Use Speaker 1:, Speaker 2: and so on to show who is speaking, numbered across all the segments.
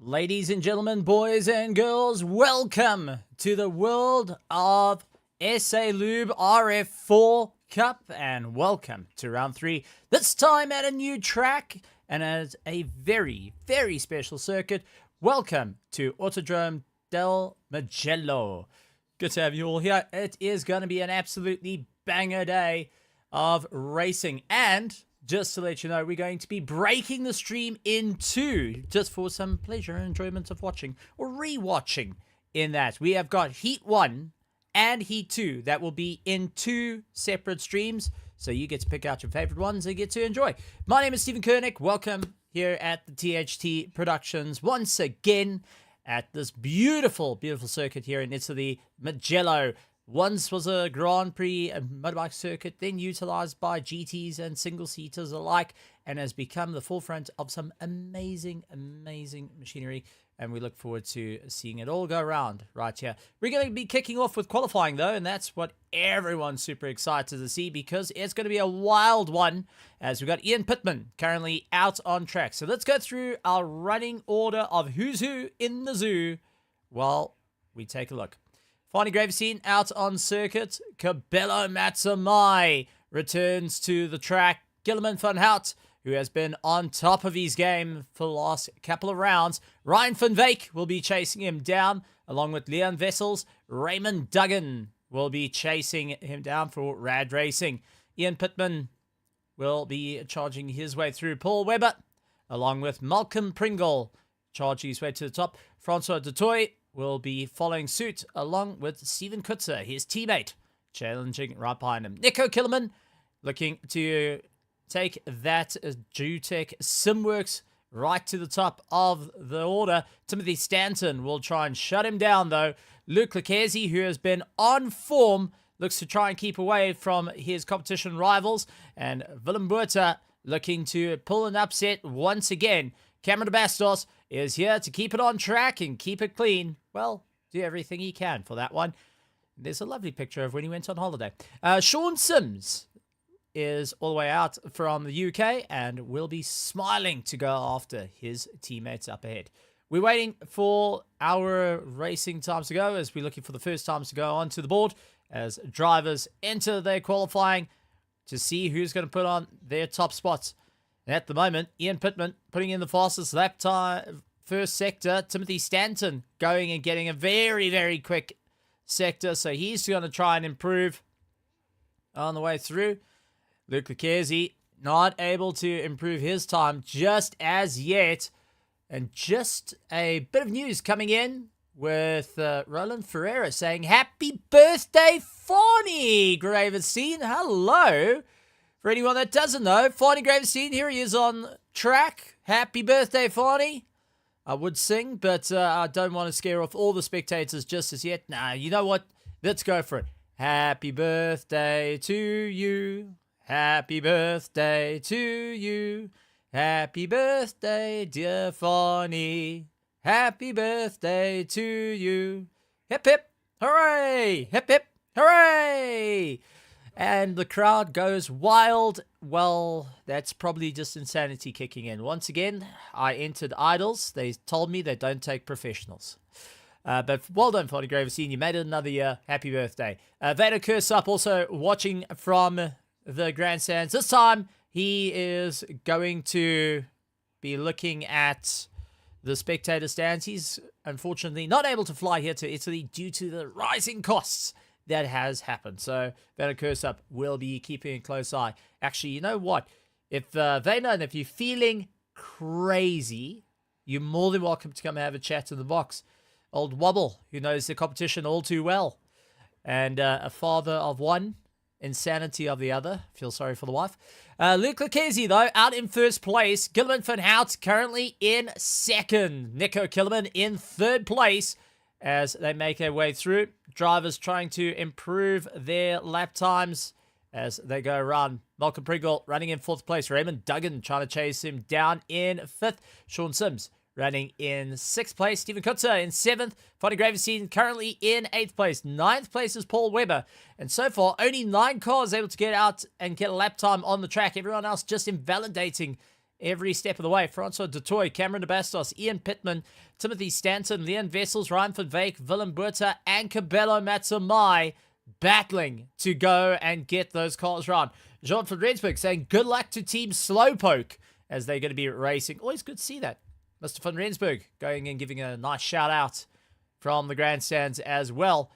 Speaker 1: Ladies and gentlemen, boys and girls, welcome to the world of SA LUBE RF4 Cup, and welcome to round 3. This time at a new track and as a very, very special circuit. Welcome to Autodrome del Mugello. Good to have you all here. It is going to be an absolutely banger day of racing, and just to let you know, we're going to be breaking the stream in two, just for some pleasure and enjoyment of watching or re-watching in that. We have got Heat 1 and Heat 2 that will be in two separate streams, so you get to pick out your favorite ones and get to enjoy. My name is Stephen Koenig. Welcome here at the THT Productions once again at this beautiful, beautiful circuit here in Italy, Mugello. Once was a Grand Prix motorbike circuit, then utilized by GTs and single-seaters alike, and has become the forefront of some amazing, amazing machinery, and we look forward to seeing it all go around right here. We're going to be kicking off with qualifying, though, and that's what everyone's super excited to see, because it's going to be a wild one, as we've got Ian Pittman currently out on track. So let's go through our running order of who's who in the zoo while we take a look. Fani Graveseen out on circuit. Cabello Matsamai returns to the track. Gilliman van Hout, who has been on top of his game for the last couple of rounds. Ryan van Wyk will be chasing him down, along with Leon Wessels. Raymond Duggan will be chasing him down for Rad Racing. Ian Pittman will be charging his way through. Paul Webber, along with Malcolm Pringle, charging his way to the top. Francois Dutoy will be following suit, along with Steven Kutzer, his teammate, challenging right behind him. Nico Killerman looking to take that Jutech Simworks right to the top of the order. Timothy Stanton will try and shut him down, though. Luke Lucchesi, who has been on form, looks to try and keep away from his competition rivals. And Willem Buerta looking to pull an upset once again. Cameron de Bastos is here to keep it on track and keep it clean. Well, do everything he can for that one. There's a lovely picture of when he went on holiday. Sean Sims is all the way out from the UK and will be smiling to go after his teammates up ahead. We're waiting for our racing times to go, as we're looking for the first times to go onto the board as drivers enter their qualifying to see who's going to put on their top spots. And at the moment, Ian Pittman putting in the fastest lap time, first sector. Timothy Stanton going and getting a very, very quick sector, so he's going to try and improve on the way through. Luke Lucchesi not able to improve his time just as yet. And just a bit of news coming in with Roland Ferreira saying, "Happy birthday, Fani Graveseen." Hello. For anyone that doesn't know, Fani Graveseen, here he is on track. Happy birthday, Fani. I would sing, but I don't want to scare off all the spectators just as yet. Nah, you know what? Let's go for it. Happy birthday to you. Happy birthday to you. Happy birthday, dear Fani. Happy birthday to you. Hip, hip, hooray. Hip, hip, hooray. And the crowd goes wild. Well, that's probably just insanity kicking in. Once again, I entered idols. They told me they don't take professionals. But well done, Fani Graveseen. You made it another year. Happy birthday. Vader Kursup also watching from the grandstands. This time, he is going to be looking at the spectator stands. He's unfortunately not able to fly here to Italy due to the rising costs that has happened. So Van Kersup will be keeping a close eye. Actually, you know what? If they know that if you're feeling crazy, you're more than welcome to come and have a chat in the box. Old Wobble, who knows the competition all too well. And a father of one, insanity of the other. Feel sorry for the wife. Luke Lucchesi, though, out in first place. Gilliman van Hout currently in second. Nico Killerman in third place as they make their way through. Drivers trying to improve their lap times as they go around. Malcolm Pringle running in fourth place. Raymond Duggan trying to chase him down in fifth. Sean Sims running in sixth place. Stephen Kutzer in seventh. Fonny Gravenstein currently in eighth place. Ninth place is Paul Webber. And so far, only 9 cars able to get out and get a lap time on the track. Everyone else just invalidating every step of the way. Francois Dutoy, Cameron de Bastos, Ian Pittman, Timothy Stanton, Leon Vessels, Ryan van Veek, Willem Buerta, and Cabello Matsumai battling to go and get those cars round. Jean van Rensburg saying good luck to Team Slowpoke as they're going to be racing. Always good to see that. Mr. van Rensburg going and giving a nice shout out from the grandstands as well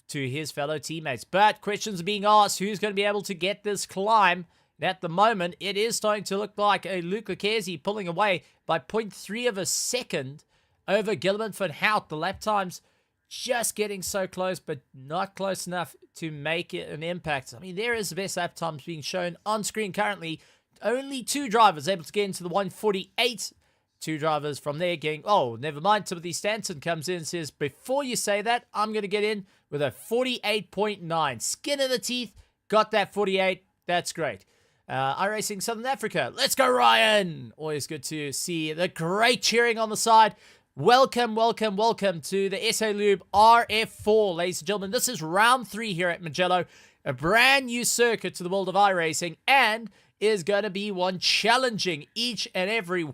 Speaker 1: to his fellow teammates. But questions are being asked, who's going to be able to get this climb? And at the moment, it is starting to look like a Luke Lucchesi pulling away by 0.3 of a second over Gilliman van Hout. The lap times just getting so close, but not close enough to make it an impact. I mean, there is the best lap times being shown on screen currently. Only 2 drivers able to get into the 148. 2 drivers from there getting, oh, never mind. Timothy Stanton comes in and says, before you say that, I'm going to get in with a 48.9. Skin of the teeth, got that 48. That's great. iRacing Southern Africa. Let's go, Ryan. Always good to see the great cheering on the side. Welcome, welcome, welcome to the SA Lube RF4, ladies and gentlemen. This is round 3 here at Mugello. A brand new circuit to the world of iRacing, and is going to be one challenging each and every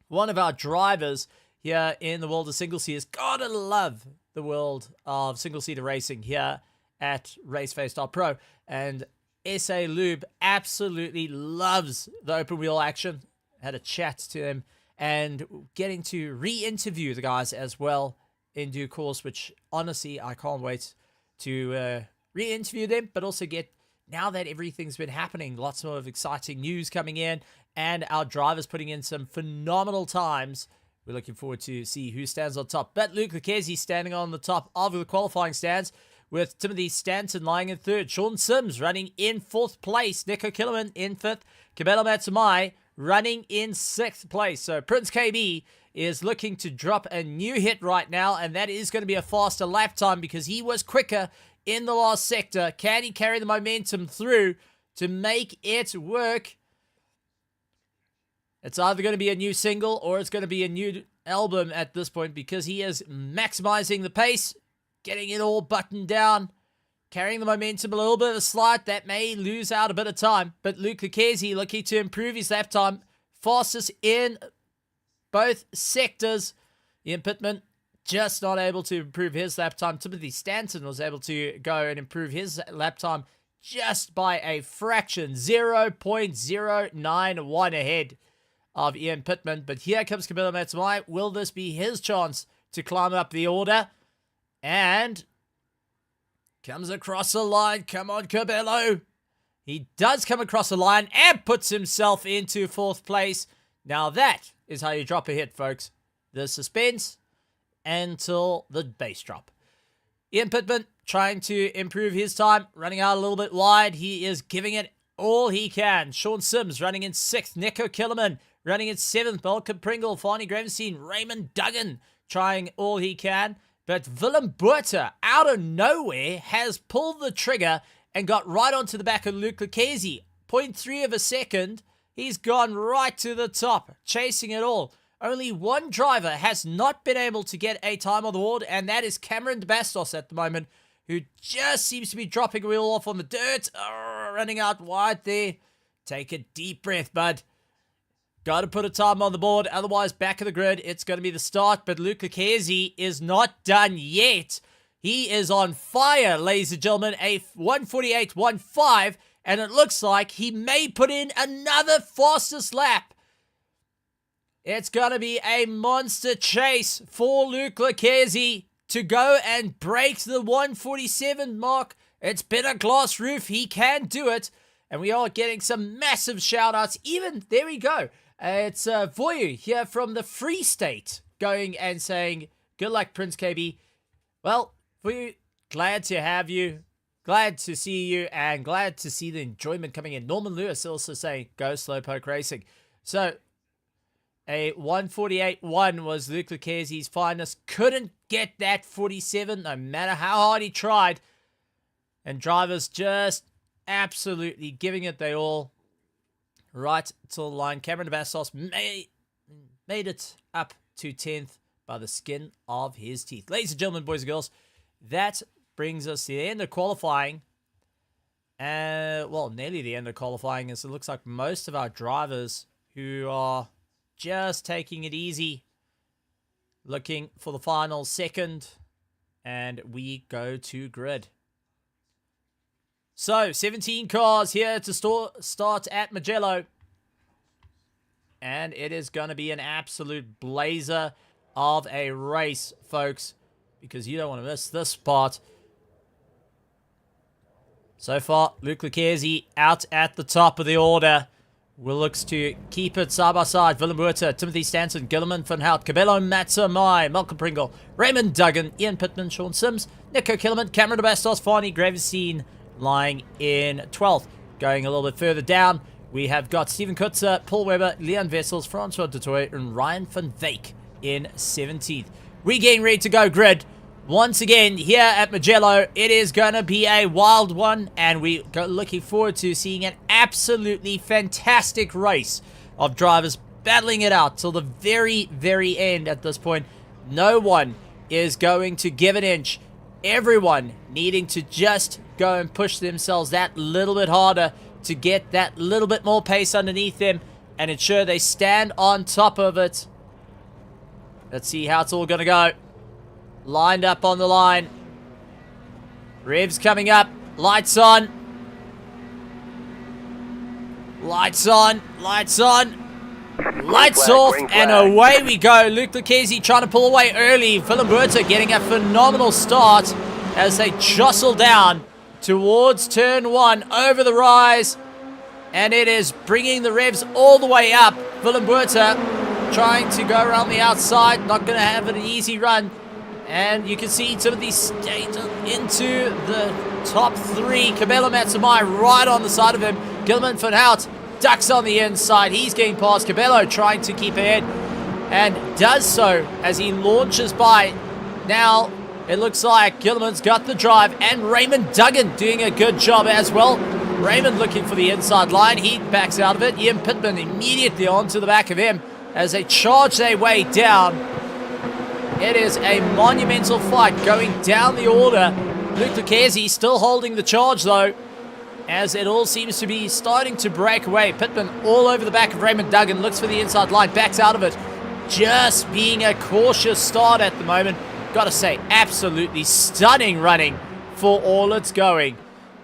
Speaker 1: one of our drivers here in the world of single seaters. Gotta love the world of single seater racing here at Raceface.Pro. And SA Lube absolutely loves the open wheel action. Had a chat to him and getting to re-interview the guys as well in due course, which honestly, I can't wait to re-interview them, but also get, now that everything's been happening, lots more of exciting news coming in, and our drivers putting in some phenomenal times. We're looking forward to see who stands on top. But Luke Lucchesi standing on the top of the qualifying stands, with Timothy Stanton lying in third. Sean Sims running in fourth place. Nico Killerman in fifth. Cabello Matsumai running in sixth place. So Prince KB is looking to drop a new hit right now, and that is going to be a faster lap time because he was quicker in the last sector. Can he carry the momentum through to make it work? It's either going to be a new single or it's going to be a new album at this point, because he is maximizing the pace, getting it all buttoned down, carrying the momentum, a little bit of a slide that may lose out a bit of time. But Luke Lucchesi looking to improve his lap time, fastest in both sectors. Ian Pittman just not able to improve his lap time. Timothy Stanton was able to go and improve his lap time just by a fraction, 0.091 ahead of Ian Pittman. But here comes Cabello Matsumai. Will this be his chance to climb up the order? And comes across the line. Come on, Cabello. He does come across the line and puts himself into fourth place. Now that is how you drop a hit, folks. The suspense until the bass drop. Ian Pittman trying to improve his time, running out a little bit wide. He is giving it all he can. Sean Sims running in sixth. Nico Killerman running in seventh. Malcolm Pringle, Farney Gravenstein, Raymond Duggan trying all he can. But Willem Buerta, out of nowhere, has pulled the trigger and got right onto the back of Luke Lucchesi. 0.3 of a second. He's gone right to the top, chasing it all. Only one driver has not been able to get a time on the board, and that is Cameron de Bastos at the moment, who just seems to be dropping a wheel off on the dirt. Running out wide there. Take a deep breath, bud. Got to put a time on the board, otherwise back of the grid, it's going to be the start. But Luke Lucchesi is not done yet. He is on fire, ladies and gentlemen. A 148.15, and it looks like he may put in another fastest lap. It's going to be a monster chase for Luke Lucchese to go and break the 147 mark. It's been a glass roof. He can do it. And we are getting some massive shout-outs. Even, there we go. It's Voyu here from the Free State going and saying, good luck, Prince KB. Well, Voyu, glad to have you. Glad to see you and glad to see the enjoyment coming in. Norman Lewis also saying, go Slowpoke Racing. So, a 148.1 was Luke Lucchese's finest. Couldn't get that 47 no matter how hard he tried. And drivers just absolutely giving it they all. Right till the line. Cameron Bastos made it up to 10th by the skin of his teeth. Ladies and gentlemen, boys and girls, that brings us to the end of qualifying. Well, nearly the end of qualifying, as it looks like most of our drivers who are just taking it easy, looking for the final second, and we go to grid. So, 17 cars here to start at Mugello. And it is going to be an absolute blazer of a race, folks, because you don't want to miss this part. So far, Luke Lucchese out at the top of the order. Will looks to keep it side by side. Willem Buerta, Timothy Stanton, Gilliman van Hout, Cabello Matsumai, Malcolm Pringle, Raymond Duggan, Ian Pittman, Sean Sims, Nico Killerman, Cameron de Bastos, Farney Graveseen lying in 12th. Going a little bit further down, we have got Steven Kutzer, Paul Webber, Leon Vessels, Francois Dutoy, and Ryan van Veek in 17th. We're getting ready to go grid. Once again, here at Mugello, it is going to be a wild one, and we are looking forward to seeing an absolutely fantastic race of drivers battling it out till the very, very end at this point. No one is going to give an inch. Everyone needing to just go and push themselves that little bit harder to get that little bit more pace underneath them and ensure they stand on top of it. Let's see how it's all going to go. Lined up on the line. Revs coming up. Lights on. Lights on. Lights on. Lights off. And away we go. Luke Lucchese trying to pull away early. Willem Buerta getting a phenomenal start as they jostle down towards turn 1 over the rise. And it is bringing the revs all the way up. Willem Buerta trying to go around the outside. Not going to have an easy run. And you can see Timothy stayed into the top 3. Cabello Matsumai right on the side of him. Gilman van Hout ducks on the inside. He's getting past Cabello, trying to keep ahead. And does so as he launches by. Now, it looks like Gilman's got the drive. And Raymond Duggan doing a good job as well. Raymond looking for the inside line. He backs out of it. Ian Pittman immediately onto the back of him as they charge their way down. It is a monumental fight going down the order. Luke Lucchese still holding the charge though, as it all seems to be starting to break away. Pittman all over the back of Raymond Duggan, looks for the inside line, backs out of it. Just being a cautious start at the moment. Gotta say, absolutely stunning running for all it's going.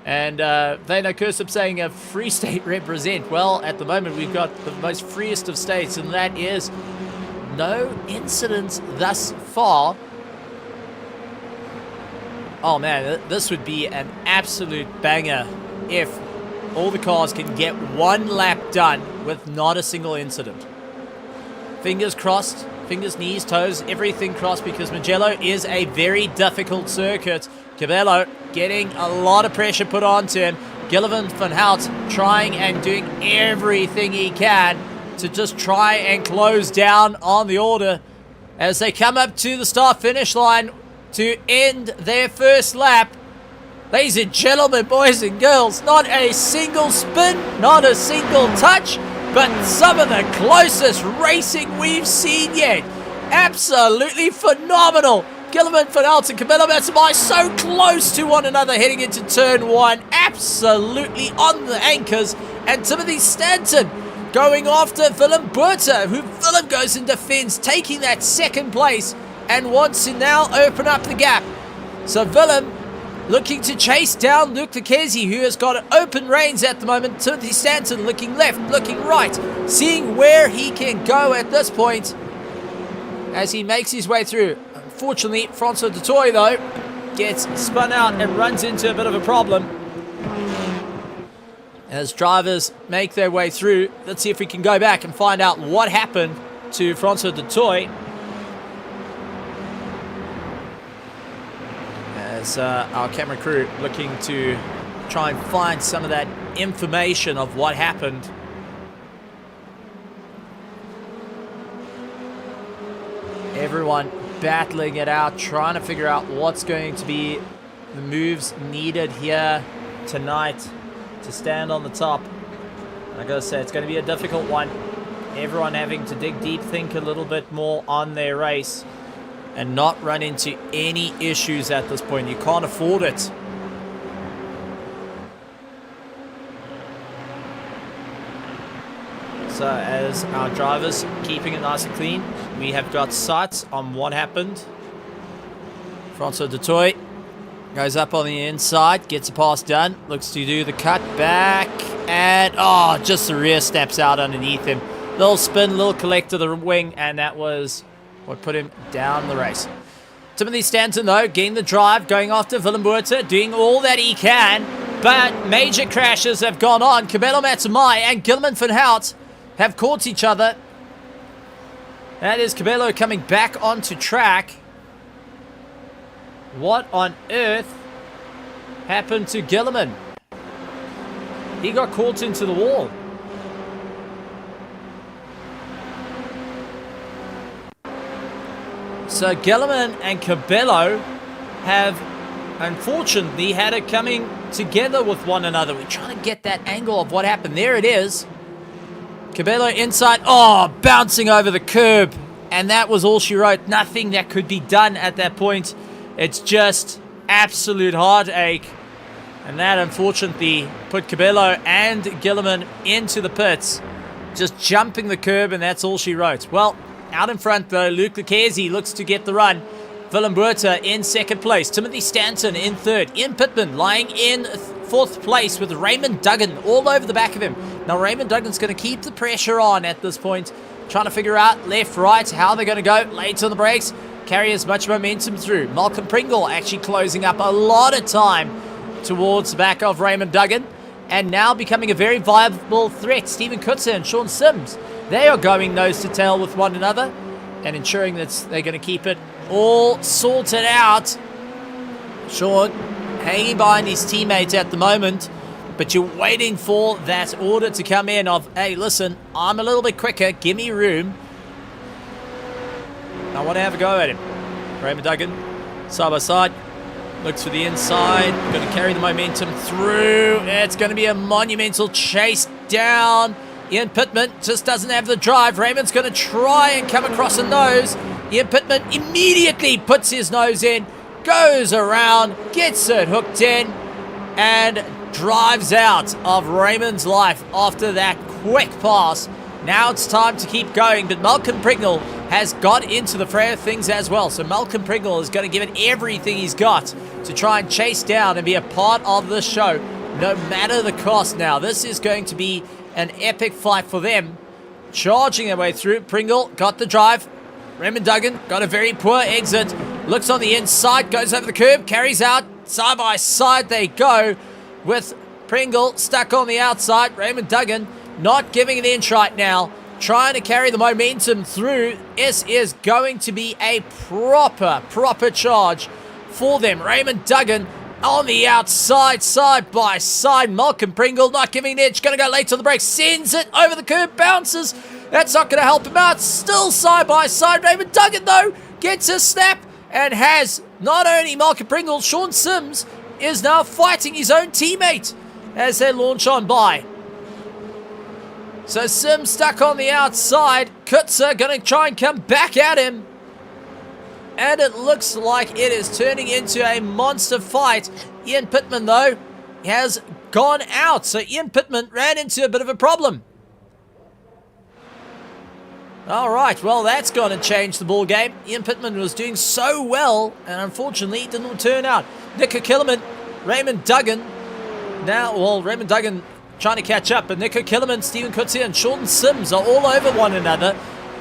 Speaker 1: And Vano Kursip saying a free state represent. Well, at the moment we've got the most freest of states, and that is no incidents thus far. Oh man, this would be an absolute banger if all the cars can get one lap done with not a single incident. Fingers crossed, fingers, knees, toes, everything crossed, because Mugello is a very difficult circuit. Cabello getting a lot of pressure put onto him. Gillivan van Hout trying and doing everything he can to just try and close down on the order as they come up to the start-finish line to end their first lap. Ladies and gentlemen, boys and girls, not a single spin, not a single touch, but some of the closest racing we've seen yet. Absolutely phenomenal. Gilliman van Hout and Camilo Matsumai so close to one another heading into turn 1. Absolutely on the anchors. And Timothy Stanton going after Willem Buerta, who Willem goes in defense, taking that second place and wants to now open up the gap. So Willem looking to chase down Luke Lucchesi, who has got open reins at the moment. Timothy Stanton looking left, looking right, seeing where he can go at this point as he makes his way through. Unfortunately, Francois Dutoy, though, gets spun out and runs into a bit of a problem as drivers make their way through. Let's see if we can go back and find out what happened to Francois Dutoy. As our camera crew looking to try and find some of that information of what happened. Everyone battling it out, trying to figure out what's going to be the moves needed here tonight to stand on the top. And I gotta say, it's going to be a difficult one. Everyone having to dig deep, think a little bit more on their race, and not run into any issues at this point. You can't afford it. So as our drivers keeping it nice and clean, we have got sights on what happened. Francois Dutoy goes up on the inside, gets a pass done, looks to do the cut back, and just the rear snaps out underneath him. Little spin, little collect to the wing, and that was what put him down the race. Timothy Stanton, though, getting the drive, going after Willem Buerta, doing all that he can, but major crashes have gone on. Cabello Matamai and Gilman van Hout have caught each other. That is Cabello coming back onto track. What on earth happened to Gilliman? He got caught into the wall. So Gilliman and Cabello have unfortunately had it coming together with one another. We're trying to get that angle of what happened. There it is. Cabello inside. Bouncing over the curb. And that was all she wrote. Nothing that could be done at that point. It's just absolute heartache. And that unfortunately put Cabello and Gilliman into the pits. Just jumping the curb, and that's all she wrote. Well, out in front though, Luke Lucchesi looks to get the run. Willem Buerta in second place. Timothy Stanton in third. Ian Pittman lying in fourth place with Raymond Duggan all over the back of him. Now Raymond Duggan's going to keep the pressure on at this point. Trying to figure out left, right, how they're going to go. Late on the brakes. Carry as much momentum through. Malcolm Pringle actually closing up a lot of time towards the back of Raymond Duggan. And now becoming a very viable threat. Stephen Kutzer and Sean Sims. They are going nose to tail with one another and ensuring that they're going to keep it all sorted out. Sean hanging behind his teammates at the moment, but you're waiting for that order to come in of, hey, listen, I'm a little bit quicker, give me room. I want to have a go at him. Raymond Duggan, side by side, looks for the inside, going to carry the momentum through. It's going to be a monumental chase down. Ian Pittman just doesn't have the drive. Raymond's going to try and come across a nose. Ian Pittman immediately puts his nose in, goes around, gets it hooked in, and drives out of Raymond's life after that quick pass. Now it's time to keep going, but Malcolm Pringle has got into the fray of things as well. So Malcolm Pringle is going to give it everything he's got to try and chase down and be a part of this show, no matter the cost now. This is going to be an epic fight for them. Charging their way through. Pringle got the drive. Raymond Duggan got a very poor exit. Looks on the inside, goes over the curb, carries out. Side by side they go with Pringle stuck on the outside. Raymond Duggan not giving an inch right now. Trying to carry the momentum through. This is going to be a proper charge for them. Raymond Duggan on the outside, side by side. Malcolm Pringle not giving an inch. Going to go late on the brakes. Sends it over the curb. Bounces. That's not going to help him out. Still side by side. Raymond Duggan, though, gets a snap and has not only Malcolm Pringle, Sean Sims is now fighting his own teammate as they launch on by. So Sims stuck on the outside. Kutzer going to try and come back at him. And it looks like it is turning into a monster fight. Ian Pittman, though, has gone out. So Ian Pittman ran into a bit of a problem. All right, well, that's going to change the ball game. Ian Pittman was doing so well, and unfortunately, it didn't turn out. Nico Killerman Raymond Duggan. Now, well, Raymond Duggan trying to catch up, but Nico Killerman, Steven Kutzer, and Sean Sims are all over one another.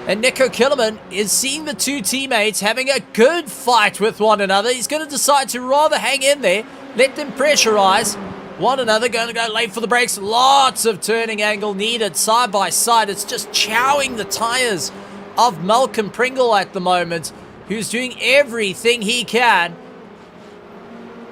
Speaker 1: And Nico Killerman is seeing the two teammates having a good fight with one another. He's going to decide to rather hang in there, let them pressurize one another. Going to go late for the brakes. Lots of turning angle needed side by side. It's just chowing the tires of Malcolm Pringle at the moment, who's doing everything he can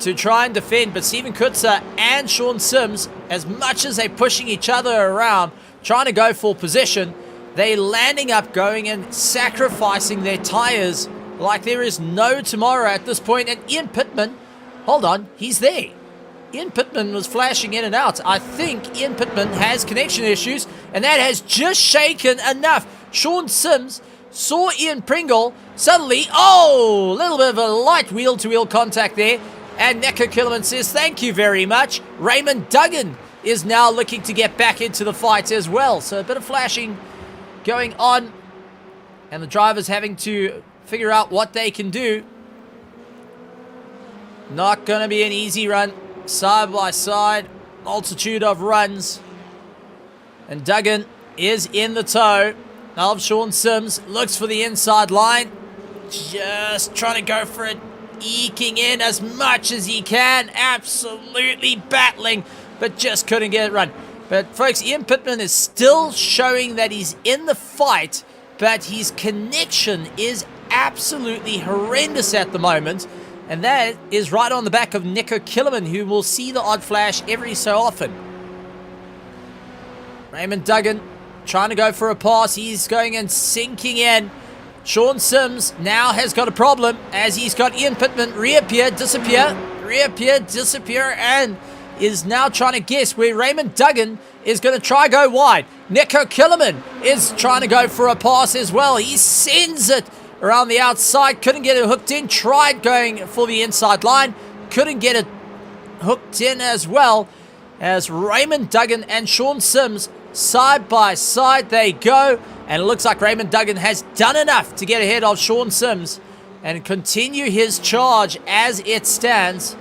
Speaker 1: to try and defend. But Steven Kutzer and Sean Sims, as much as they're pushing each other around, trying to go for position, they're landing up, going and sacrificing their tires like there is no tomorrow at this point. And Ian Pittman, hold on, he's there. Ian Pittman was flashing in and out. I think Ian Pittman has connection issues, and that has just shaken enough. Sean Sims saw Ian Pringle suddenly, oh, a little bit of a light wheel-to-wheel contact there. And Nico Killerman says, thank you very much. Raymond Duggan is now looking to get back into the fight as well. So a bit of flashing going on, and the drivers having to figure out what they can do. Not going to be an easy run. Side by side, multitude of runs. And Duggan is in the tow of Sean Sims. Looks for the inside line. Just trying to go for it. Eking in as much as he can. Absolutely battling, but just couldn't get it run. But folks, Ian Pittman is still showing that he's in the fight, but his connection is absolutely horrendous at the moment. And that is right on the back of Nico Killerman, who will see the odd flash every so often. Raymond Duggan trying to go for a pass. He's going and sinking in. Sean Sims now has got a problem, as he's got Ian Pittman reappear, disappear, and is now trying to guess where Raymond Duggan is going to try go wide. Nico Killerman is trying to go for a pass as well. He sends it around the outside, couldn't get it hooked in, tried going for the inside line, couldn't get it hooked in as well, as Raymond Duggan and Sean Sims side by side they go. And it looks like Raymond Duggan has done enough to get ahead of Sean Sims and continue his charge as it stands.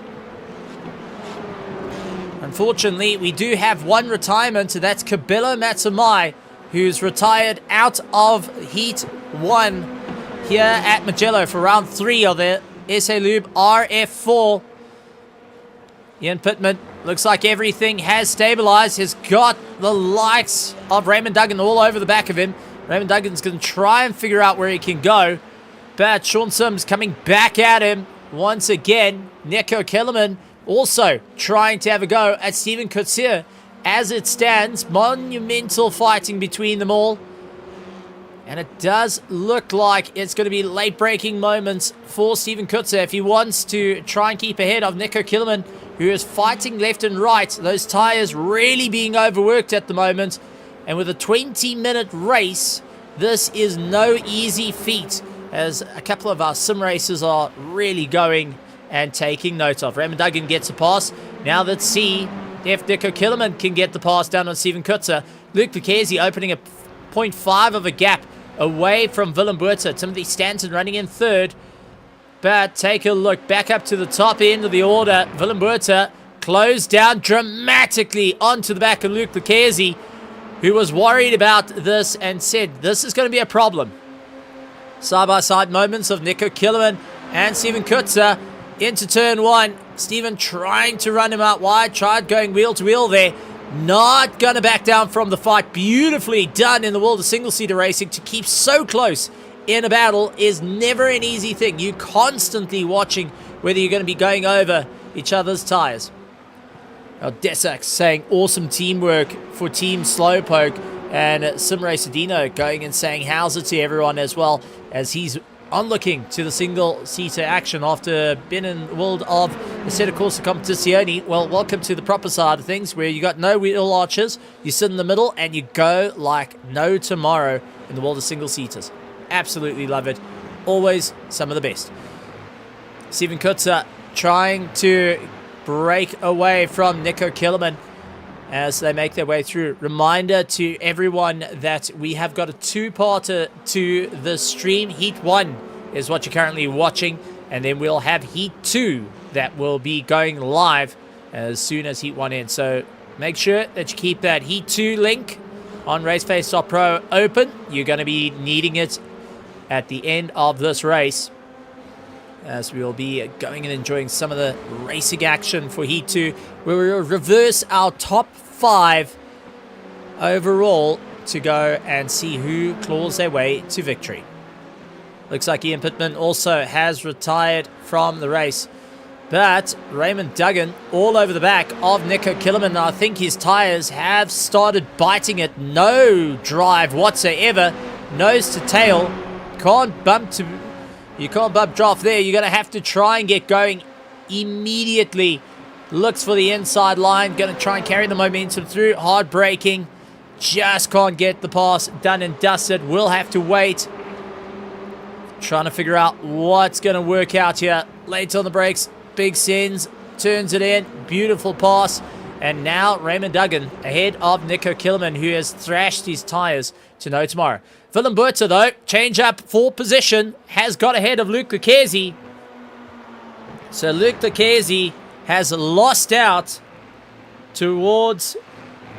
Speaker 1: Unfortunately, we do have one retirement, so that's Kabilo Matsumai, who's retired out of Heat 1 here at Mugello for round 3 of the SA LUBE RF4. Ian Pittman, looks like everything has stabilized. Has got the likes of Raymond Duggan all over the back of him. Raymond Duggan's going to try and figure out where he can go. But Sean Sims coming back at him once again. Nico Killerman also trying to have a go at Steven Kutzer. As it stands, monumental fighting between them all. And it does look like it's going to be late-breaking moments for Steven Kutzer if he wants to try and keep ahead of Nico Killerman, who is fighting left and right. Those tires really being overworked at the moment. And with a 20-minute race, this is no easy feat, as a couple of our sim racers are really going and taking note of. Raymond Duggan gets a pass. Now let's see if Nico Killerman can get the pass down on Steven Kutzer. Luke Lucchesi opening a 0.5 of a gap away from Willem Buerta. Timothy Stanton running in third. But take a look back up to the top end of the order. Willem Buerta closed down dramatically onto the back of Luke Lucchesi, who was worried about this and said this is going to be a problem. Side-by-side moments of Nico Killerman and Steven Kutzer into turn 1. Steven trying to run him out wide, tried going wheel-to-wheel there. Not going to back down from the fight. Beautifully done in the world of single-seater racing. To keep so close in a battle is never an easy thing. You're constantly watching whether you're going to be going over each other's tires. Desak saying awesome teamwork for Team Slowpoke, and Sim Racer Dino going and saying how's it to everyone as well, as he's onlooking to the single-seater action after being in the world of the Assetto Corsa Competizione. Well, welcome to the proper side of things, where you got no wheel arches, you sit in the middle, and you go like no tomorrow in the world of single-seaters. Absolutely love it. Always some of the best. Steven Kutzer trying to break away from Nico Killerman as they make their way through. Reminder to everyone that we have got a two-parter to the stream. Heat 1 is what you're currently watching. And then we'll have Heat 2 that will be going live as soon as Heat 1 ends. So make sure that you keep that Heat 2 link on Raceface.Pro open. You're going to be needing it at the end of this race, as we will be going and enjoying some of the racing action for Heat 2. We will reverse our top 5 overall to go and see who claws their way to victory. Looks like Ian Pittman also has retired from the race, but Raymond Duggan all over the back of Nico Killerman. I think his tires have started biting it. No drive whatsoever, nose to tail. You can't bump draft there. You're going to have to try and get going immediately. Looks for the inside line. Going to try and carry the momentum through. Hard braking. Just can't get the pass done and dusted. We'll have to wait. Trying to figure out what's going to work out here. Late on the brakes. Big sends. Turns it in. Beautiful pass. And now Raymond Duggan ahead of Nico Killerman, who has thrashed his tires to no tomorrow. Willem Buerter, though, change up for position, has got ahead of Luke Lekezzi. So Luke Lekezzi has lost out towards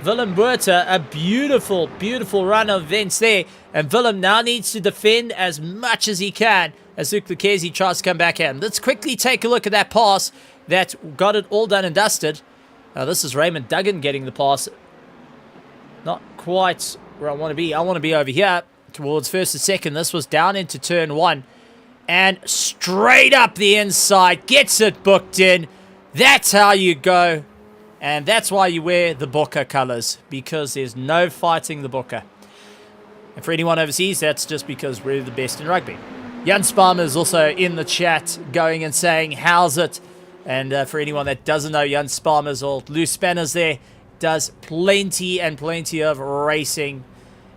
Speaker 1: Willem Buerter. A beautiful, beautiful run of events there. And Willem now needs to defend as much as he can as Luke Lekezzi tries to come back at him. Let's quickly take a look at that pass that got it all done and dusted. This is Raymond Duggan getting the pass. Not quite where I want to be. I want to be over here towards first and second. This was down into turn 1. And straight up the inside. Gets it booked in. That's how you go. And that's why you wear the Booker colours. Because there's no fighting the Booker. And for anyone overseas, that's just because we're the best in rugby. Jan Sparma is also in the chat going and saying, how's it? And for anyone that doesn't know, Jan Sparma's old loose spanners there, does plenty and plenty of racing.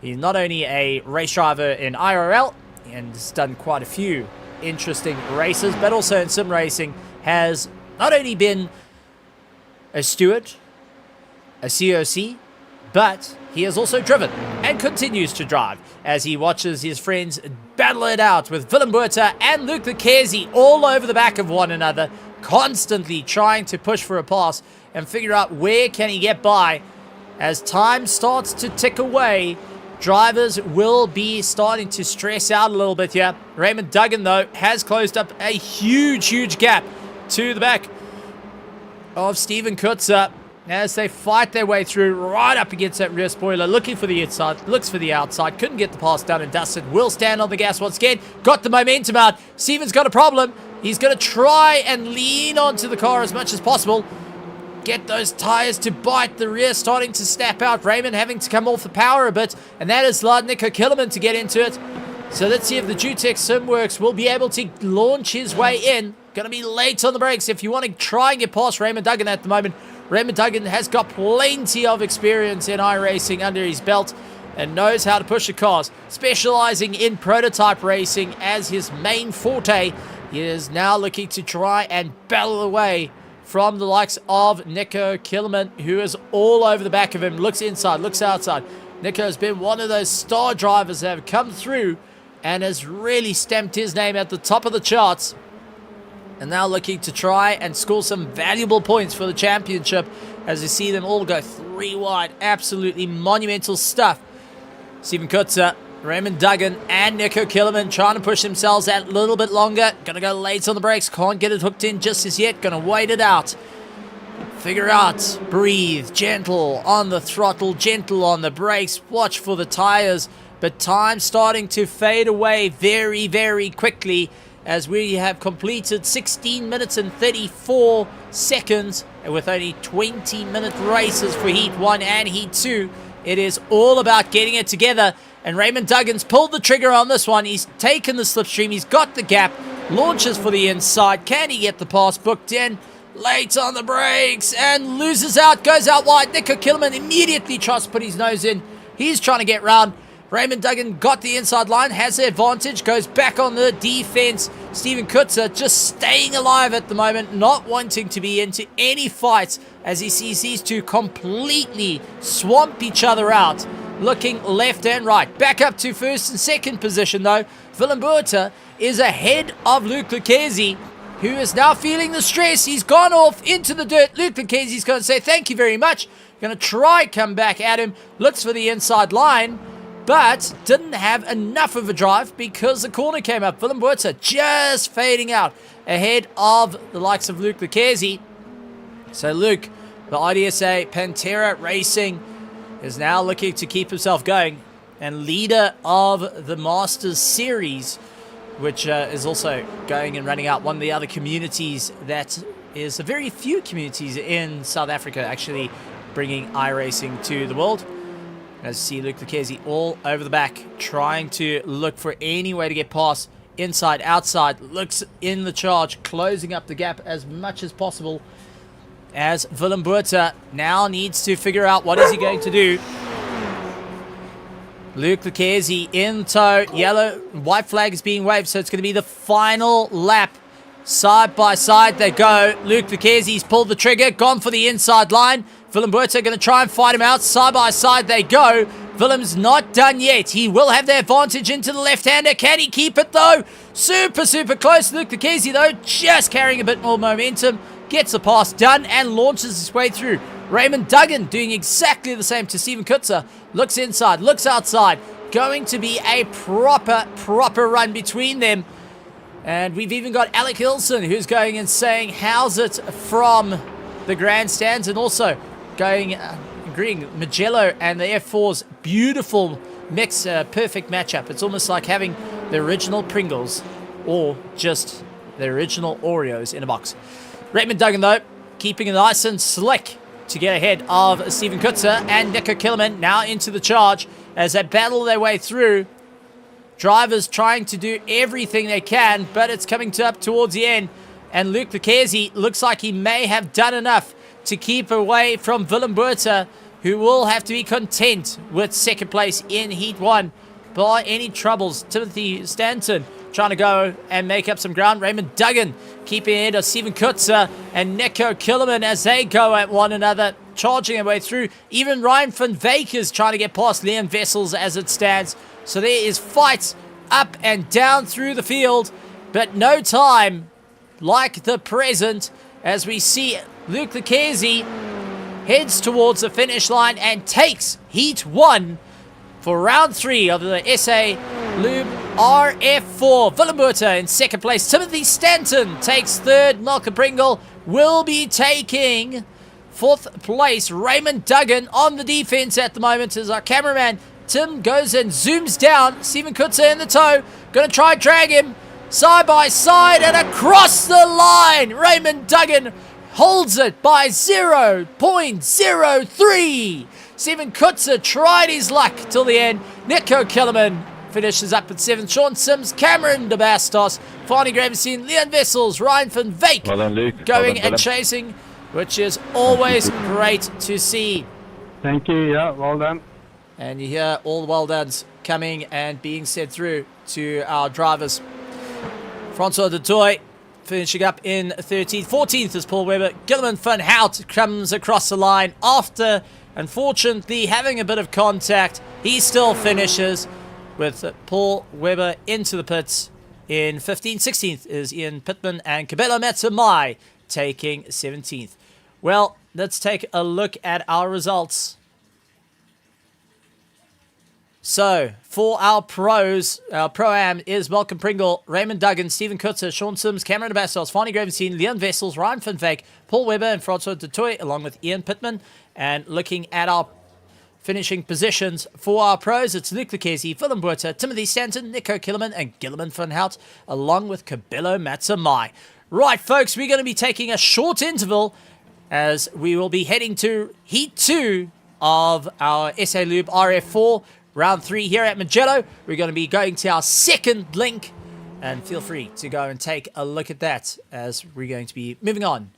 Speaker 1: He's not only a race driver in IRL and has done quite a few interesting races, but also in sim racing has not only been a steward, a COC, but he has also driven and continues to drive as he watches his friends battle it out with Willem Buerter and Luke Lekezzi all over the back of one another, constantly trying to push for a pass and figure out where can he get by. As time starts to tick away, drivers will be starting to stress out a little bit here. Raymond Duggan, though, has closed up a huge, huge gap to the back of Steven Kutzer as they fight their way through right up against that rear spoiler, looking for the inside, looks for the outside, couldn't get the pass done and dusted, will stand on the gas once again, got the momentum out. Steven's got a problem. He's going to try and lean onto the car as much as possible. Get those tires to bite. The rear starting to snap out. Raymond having to come off the power a bit. And that has allowed Nico Killerman to get into it. So let's see if the Dutex Simworks will be able to launch his way in. Going to be late on the brakes if you want to try and get past Raymond Duggan at the moment. Raymond Duggan has got plenty of experience in iRacing under his belt and knows how to push the cars. Specializing in prototype racing as his main forte, he is now looking to try and battle away from the likes of Nico Killerman, who is all over the back of him. Looks inside, looks outside. Nico has been one of those star drivers that have come through and has really stamped his name at the top of the charts. And now looking to try and score some valuable points for the championship as you see them all go 3 wide. Absolutely monumental stuff. Steven Kutzer, Raymond Duggan, and Nico Killerman trying to push themselves out a little bit longer. Going to go late on the brakes. Can't get it hooked in just as yet. Going to wait it out. Figure out. Breathe. Gentle on the throttle. Gentle on the brakes. Watch for the tires. But time starting to fade away very, very quickly as we have completed 16 minutes and 34 seconds with only 20-minute races for Heat 1 and Heat 2. It is all about getting it together. And Raymond Duggan's pulled the trigger on this one. He's taken the slipstream. He's got the gap. Launches for the inside. Can he get the pass booked in? Late on the brakes and loses out. Goes out wide. Nico Killerman immediately tries to put his nose in. He's trying to get round. Raymond Duggan got the inside line. Has the advantage. Goes back on the defense. Steven Kutzer just staying alive at the moment. Not wanting to be into any fights as he sees these two completely swamp each other out. looking left and right. Back up to first and second position, though. Willem Botha is ahead of Luke Lucchese, who is now feeling the stress. He's gone off into the dirt. Luke Lucchese's going to say thank you very much. Going to try come back at him. Looks for the inside line, but didn't have enough of a drive because the corner came up. Willem Botha just fading out ahead of the likes of Luke Lucchese. So Luke, the IDSA Pantera Racing, is now looking to keep himself going, and leader of the Masters Series, which is also going and running out one of the other communities that is a very few communities in South Africa actually bringing iRacing to the world. As you see Luke Lucchese all over the back, trying to look for any way to get past, inside, outside, looks in the charge, closing up the gap as much as possible, as Willem Botha now needs to figure out what is he going to do. Luke Lucchese in tow, white flag is being waved, so it's going to be the final lap. Side by side they go. Luke Lucchese's pulled the trigger, gone for the inside line. Willem Botha going to try and fight him out. Side by side they go. Willem's not done yet. He will have the advantage into the left-hander. Can he keep it, though? Super, super close. Luke Lucchese, though, just carrying a bit more momentum. Gets the pass done and launches his way through. Raymond Duggan doing exactly the same to Steven Kutzer. Looks inside, looks outside. Going to be a proper run between them. And we've even got Alec Hilson, who's going and saying, how's it from the grandstands? And also going, agreeing, Magello and the F4's beautiful mix, perfect matchup. It's almost like having the original Pringles or just the original Oreos in a box. Raymond Duggan, though, keeping it nice and slick to get ahead of Steven Kutzer and Nico Killerman now into the charge as they battle their way through. Drivers trying to do everything they can, but it's coming up towards the end. And Luke Lucchese looks like he may have done enough to keep away from Willem Botha, who will have to be content with second place in Heat 1. By any troubles, Timothy Stanton trying to go and make up some ground. Raymond Duggan keeping ahead of Steven Kutzer and Nico Killerman as they go at one another, charging their way through. Even Ryan van Wyk is trying to get past Leon Wessels as it stands. So there is fights up and down through the field, but no time like the present as we see Luke Lucchese heads towards the finish line and takes Heat 1 for round 3 of the SA LUBE RF4. Willem Botha in second place. Timothy Stanton takes third. Malcolm Pringle will be taking fourth place. Raymond Duggan on the defense at the moment as our cameraman Tim goes and zooms down. Steven Kutzer in the tow. Going to try and drag him side by side and across the line. Raymond Duggan holds it by 0.03. Steven Kutzer tried his luck till the end. Nico Killerman finishes up at 7th. Sean Sims, Cameron de Bastos, Farney Gravenstein, Leon Wessels, Ryan van Wyk
Speaker 2: well done, Luke.
Speaker 1: going
Speaker 2: well done,
Speaker 1: and chasing, which is always great to see.
Speaker 3: Thank you, yeah, well done.
Speaker 1: And you hear all the well dones coming and being sent through to our drivers. Francois de Toy finishing up in 13th. 14th is Paul Webber. Gilliman van Hout comes across the line after, unfortunately, having a bit of contact. He still finishes with Paul Webber into the pits in 15th. 16th is Ian Pittman and Kabelo Matsumai taking 17th. Well, let's take a look at our results. So, for our pros, our Pro-Am is Malcolm Pringle, Raymond Duggan, Steven Kutzer, Sean Sims, Cameron de Bastos, Farney Gravenstein, Leon Wessels, Ryan van Wyk, Paul Webber, and Francois de Toy, along with Ian Pittman. And looking at our finishing positions for our pros, it's Luke Lucchese, Willem Botha, Timothy Stanton, Nico Killerman, and Gilliman van Hout, along with Kabelo Matsumai. Right, folks, we're going to be taking a short interval as we will be heading to Heat 2 of our SA LUBE RF4. Round 3 here at Magello. We're going to be going to our second link, and feel free to go and take a look at that as we're going to be moving on